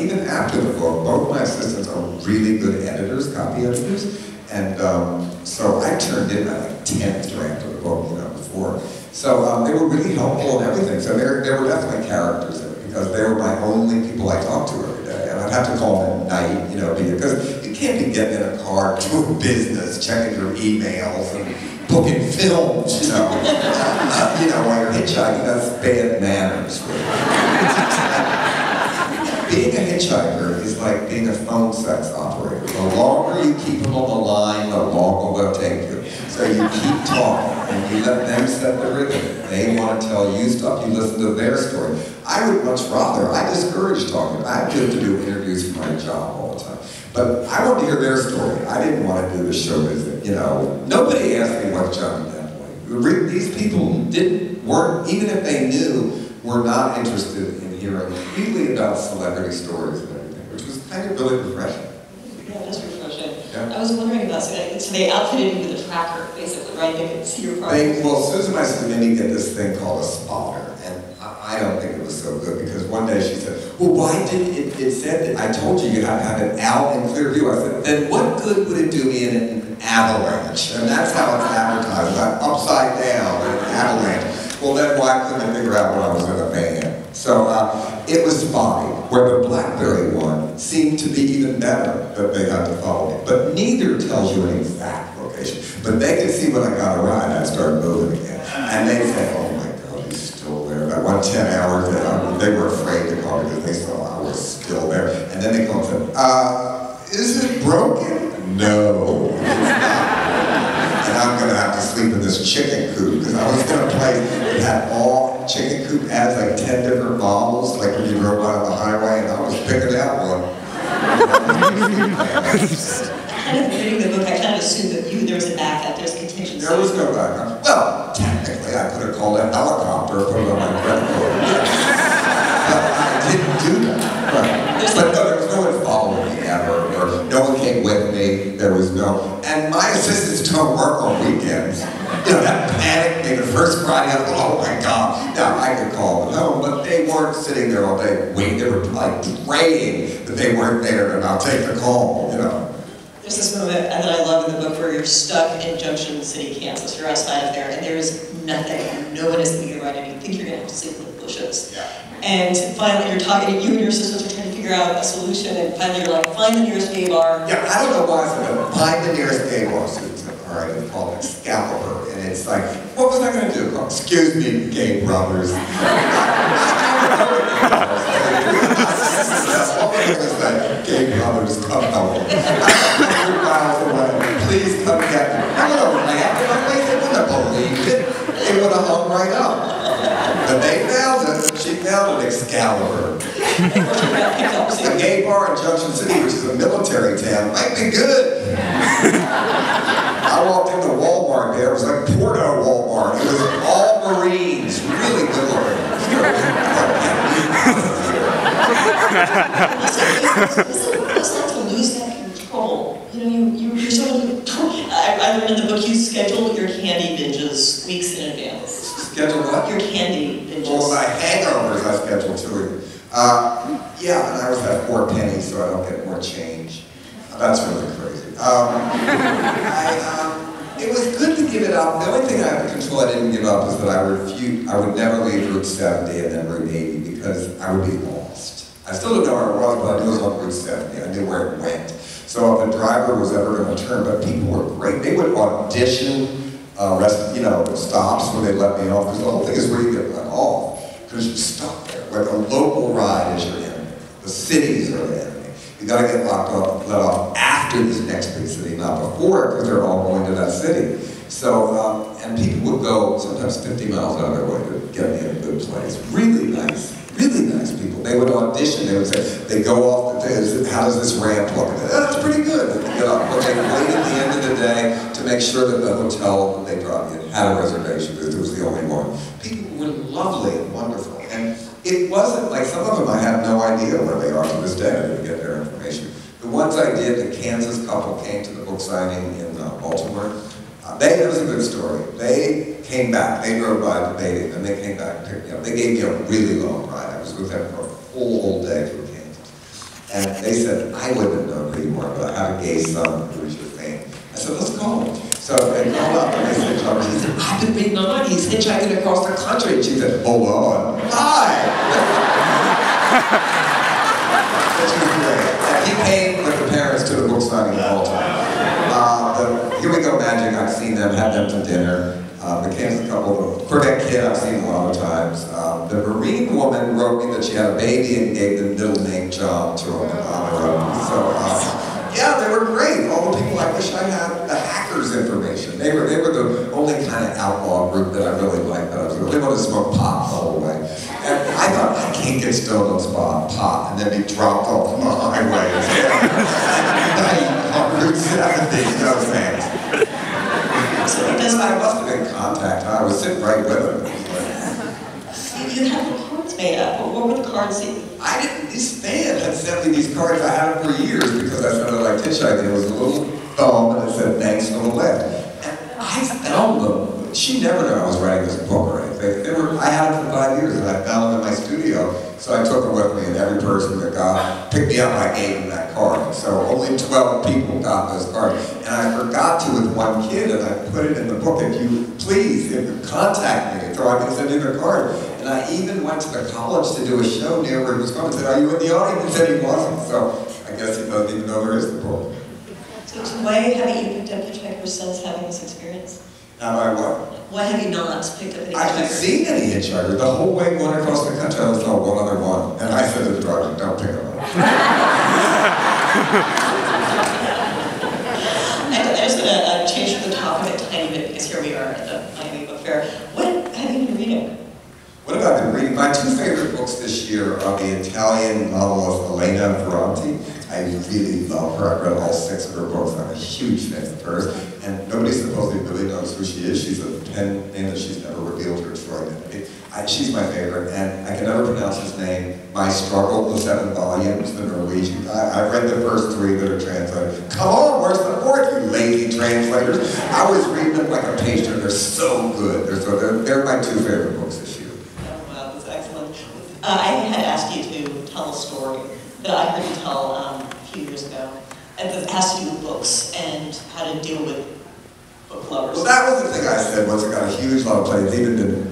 even after the book, both my assistants are really good editors, copy editors, and so I turned in my like 10th draft of the book, you know, before. So they were really helpful and everything. So there were definitely characters in it because they were my only people I talked to every day, and I'd have to call them at night, you know, because you can't be getting in a car doing business, checking your emails and booking films, you know, while you're hitchhiking. That's bad manners. Being a hitchhiker is like being a phone sex operator. The longer you keep them on the line, the longer they'll take you. So you keep talking, and you let them set the rhythm. They want to tell you stuff, you listen to their story. I would much rather, I discourage talking. I have to do interviews for my job all the time. But I wanted to hear their story. I didn't want to do the show visit, you know. Nobody asked me what Johnny Depp was. These people weren't, even if they knew, were not interested in hearing really about celebrity stories and everything, which was kind of really refreshing. Yeah, it is refreshing. Yeah. I was wondering about, so they outfitted you with a tracker, basically, right? They could see your progress. Well, Susan, my sister, made me get this thing called a spotter, and I don't think it was so good because one day she said, well, why didn't it said that I told you you had to have it out in clear view. I said, then what good would it do me in an avalanche? And that's how it's advertised. I'm upside down in an avalanche. Well, then why couldn't I figure out when I was in a van? So it was spotty, where the BlackBerry one seemed to be even better that they had to follow me. But neither tells you an exact location. But they could see when I got a ride, I started moving again. And they said, oh my God, he's still there. That 110 hours, they were afraid to call me because they saw I was still there. And then they called and said, is it broken? No, it's not. And I'm going to have to sleep in this chicken coop because I was in a place that had all chicken coop ads, like 10 different models, like when you drove on the highway, and I was picking out one. Kind of reading the book, I kind of assumed that there was a backup, there's contingency. There was no backup. Well, technically, I could have called a helicopter and put it on my credit card. But I didn't do that. Right. But no, there was no one following me ever, or no one came with me. There was no, and my assistants don't work on weekends. You know, that panicked me the first Friday. I thought, oh my God. Now, I could call them home, but they weren't sitting there all day waiting. They were like praying that they weren't there, and I'll take the call, you know. There's this moment that I love in the book where you're stuck in Junction City, Kansas. You're outside of there, and there's nothing. No one is thinking about it. You think you're going to have to sleep in the bushes. Yeah. And finally, you're talking, you and your assistants are trying to figure out a solution, and finally you're like, find the nearest gay bar. Yeah, I don't know why I said, find the nearest gay bar. All right, it's called Excalibur, and it's like, what was I going to do? Oh, excuse me, gay brothers. What was I going to say? Gay brothers, come home. 100 miles away. Please come get me. I don't know, they wouldn't have believed it. They would have hung right up. But they found it. She found an Excalibur. A gay bar in Junction City, which is a military town, might be good. I walked into Walmart there. It was like Porto Walmart. It was all Marines, really good looking. It's like to lose that control. You know, you're sort of. I read in the book you schedule your candy binges weeks in advance. Schedule what? Your candy binges. Well, my hangovers I schedule too. Yeah, and I always have 4 pennies so I don't get more change. That's really crazy. It was good to give it up. The only thing I have to control I didn't give up is that I would never leave Route 70 and then Route 80 because I would be lost. I still don't know where it was, but I knew it was on Route 70. I knew where it went. So if the driver was ever going to turn, but people were great. They would audition stops when they let me off. Because the whole thing is where you get let off. Because you're stuck there. Like a local ride is your enemy. The cities are the enemy. You got to get let off after this next big city, not before, because they're all going to that city. So, and people would go sometimes 50 miles out of their way to get me in a good place. Really nice people. They would audition, they would say, they go off, how does this ramp look? That's pretty good. They get off. But they wait at the end of the day to make sure that the hotel they brought in had a reservation because it was the only one. People were lovely and wonderful. And it wasn't like, some of them I have no idea where they are to this day. I didn't get their information. The ones I did, the Kansas couple came to the book signing in Baltimore. It was a good story. They came back. They drove by debating, and they came back and picked me up. They gave me a really long ride. I was with them for a whole day through Kansas. And they said, I wouldn't have known who you were, but I have a gay son who was your fan. I said, let's call him. So they called up and they said, he said, I've been being on, he's hitchhiking across the country. And she said, hold on. Hi! Which was great. And he came with the parents to the book signing all the time. Here We Go Magic, I've seen them, had them for dinner. McCann's a couple, the Corvette Kid I've seen a lot of times. The Marine woman wrote me that she had a baby and gave the middle name John to him. So, yeah, they were great. All the people, I wish I had the hackers information. They were the only kind of outlaw group that I really liked. They wanted to smoke pot the whole way. And I thought, I can't get stoned on pot and then be dropped off on the highway. On Route 70, no thanks. So I guess I must have been in contact. I was sitting right with him. You had the cards made up. What were the cards? This fan had sent me these cards. I had them for years because I sounded like hitchhiking. It was a little thumb and it said, thanks for the lift. And I found them. She never knew I was writing this book or anything. I had them for 5 years and I found them in my studio. So I took them with me and every person that picked me up, I gave them that card. So only 12 people got those cards. And I forgot to with one kid and I put it in the book. If you contact me so I can send you the card. And I even went to the college to do a show near where he was from and said, are you in the audience? He said he wasn't. So I guess he doesn't even know there is the book. So why haven't you picked up hitchhikers since having this experience? Have I what? Why have you not picked up any hitchhikers? I haven't seen any hitchhikers. The whole way going across the country, I only saw one other one. And I said to the driver, don't pick them up. I just want to change the topic a tiny bit because here we are at the Miami Book Fair. What have you been reading? What have I been reading? My two favorite books this year are the Italian novelist Elena Ferranti. I really love her. I've read all 6 of her books. I'm a huge fan of hers. And nobody supposedly really knows who she is. She's a pen name that she's never revealed her true identity. She's my favorite, and I can never pronounce his name. My Struggle, the 7 volumes, the Norwegian guy. I've read the first 3 that are translated. Come on, where's the 4th, you lazy translators? I was reading them like a patient. They're so good. They're my 2 favorite books this year. Oh, wow, that's excellent. I had asked you to tell a story that I heard you tell a few years ago. And it has to do with books and how to deal with book lovers. Well, that was the thing I said once. It got a huge lot of play. It's even been,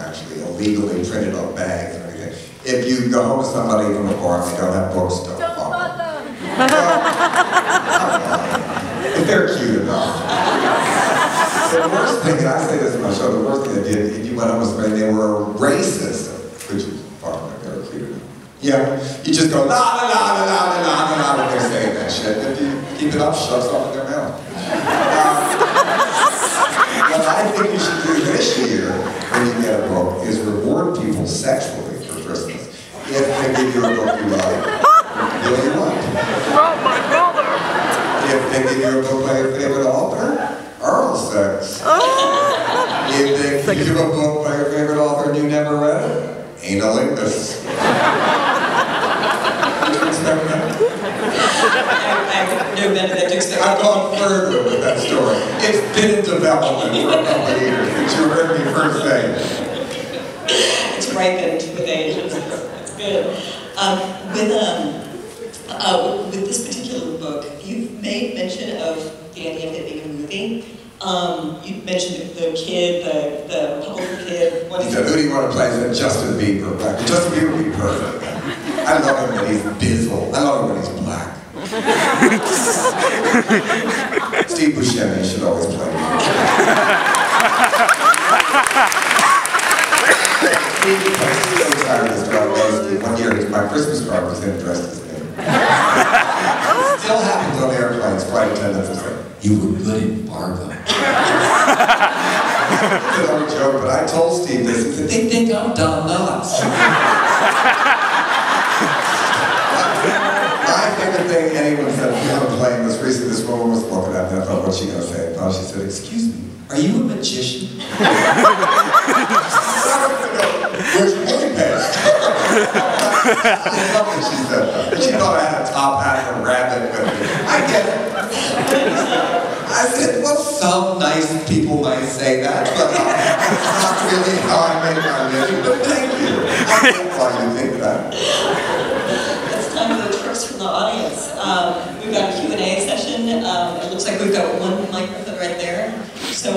actually illegally printed on bags and everything. If you go home with somebody from a bar and they don't have books, don't bother them. If they're cute enough. The worst thing, and I say this in my show, the worst thing they did, if you went home with somebody and they were racist, which is far from it, they were cute enough. Yeah, you just go, la la la la la la la la when they're saying that shit. If you keep it up, shuts off in their mouth. What I think you should do this year, when you get a book, is reward people sexually for Christmas. If they give you a book you like, really like. Not my brother! If they give you a book by your favorite author, oral sex. If they give you a book by your favorite author and you never read it, analingus. I know better than to expect. I've gone further with that story. It's been in development for a couple of years, since you heard me first say it. It's ripened with age. It's good. With this particular book, you've made mention of the idea of it being a movie. You mentioned the kid, the Republican kid. He said, who do you want to play? He said, Justin Bieber. Justin Bieber would be perfect. I love him when he's bizzle. I love him when he's black. Steve Buscemi should always play me. Steve was so tired of this drug. One year, my Christmas card was him dressed as me. Still happens on airplanes. Flight attendants will say, you were good in Fargo. It's a joke, but I told Steve this. He said, they think I'm dumb nuts. My favorite thing anyone said on a plane was recently this woman was looking at me and I thought, what's she going to say? And she said, excuse me, are you a magician? Where's Winnipeg? I love what she said that. She thought I had a top hat and a rabbit with me. I get it. I said, well, some nice people might say that, but that's not really how I make my living. But thank you. I don't know why you think that. It's time for the trust from the audience. We've got a Q&A session. It looks like we've got one microphone right there. So,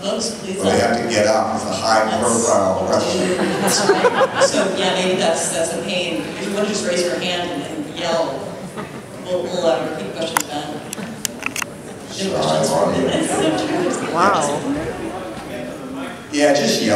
folks, please. Well, they have to get up. It's a high-profile question. That's right. So, yeah, maybe that's a pain. If you want to just raise your hand and yell, we'll repeat questions back. No questions. Wow. Yeah, just yell.